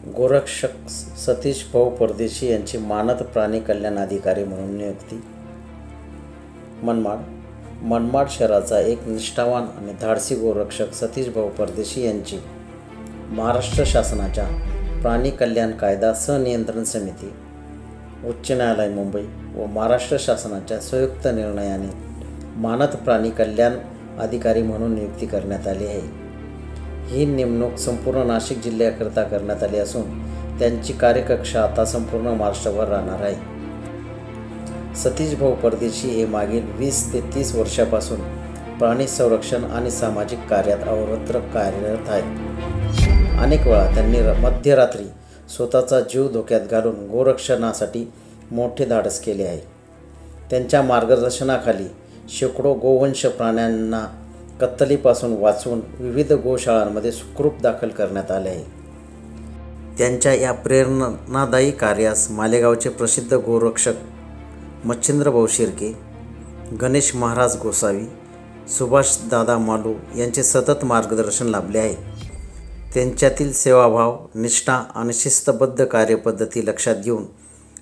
गोरक्षक सतीश भाऊ परदेशी यांची मानद प्राणी कल्याण अधिकारी म्हणून नियुक्ती. मनमाड शहराचा एक निष्ठावान आणि धाडसी गोरक्षक सतीश भाऊ परदेशी यांची महाराष्ट्र शासनाच्या प्राणी कल्याण कायदा संनियंत्रण समिती, उच्च न्यायालय मुंबई व महाराष्ट्र शासनाच्या संयुक्त निर्णयाने मानद प्राणी कल्याण अधिकारी म्हणून नियुक्ती करण्यात आली आहे. ही नेमणूक संपूर्ण नाशिक जिल्ह्याकरिता करण्यात आली असून त्यांची कार्यकक्षा आता संपूर्ण महाराष्ट्रभर राहणार आहे. सतीश भाऊ परदेशी हे मागील 20 ते 30 वर्षापासून प्राणी संरक्षण आणि सामाजिक कार्यात अहोरात्र कार्यरत आहेत. अनेक वेळा त्यांनी मध्यरात्री स्वतःचा जीव धोक्यात घालून गोरक्षणासाठी मोठे धाडस केले आहे. त्यांच्या मार्गदर्शनाखाली शेकडो गोवंश प्राण्यांना कत्तलीपासून वाचवून विविध गोशाळांमध्ये सुखरूप दाखल करण्यात आले आहे. त्यांच्या या प्रेरणादायी कार्यास मालेगावचे प्रसिद्ध गोरक्षक मच्छिंद्रभाऊ शिर्के, गणेश महाराज गोसावी, सुभाष दादा मालू यांचे सतत मार्गदर्शन लाभले आहे. त्यांच्यातील सेवाभाव, निष्ठा आणि शिस्तबद्ध कार्यपद्धती लक्षात घेऊन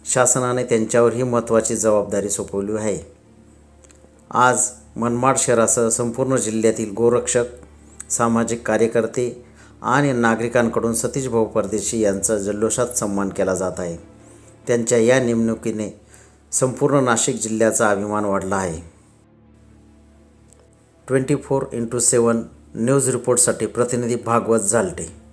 शासनाने त्यांच्यावर ही महत्त्वाची जबाबदारी सोपवली आहे. आज मनमाड शहरासह संपूर्ण जिल्ह्यातील गोरक्षक, सामाजिक कार्यकर्ते आणि नागरिकांकडून सतीश भाऊ परदेशी यांचा जल्लोषात सन्मान केला जात आहे. त्यांच्या या नेमणुकीने संपूर्ण नाशिक जिल्ह्याचा अभिमान वाढला आहे. 24x7 न्यूज रिपोर्टसाठी प्रतिनिधी भागवत झालटे.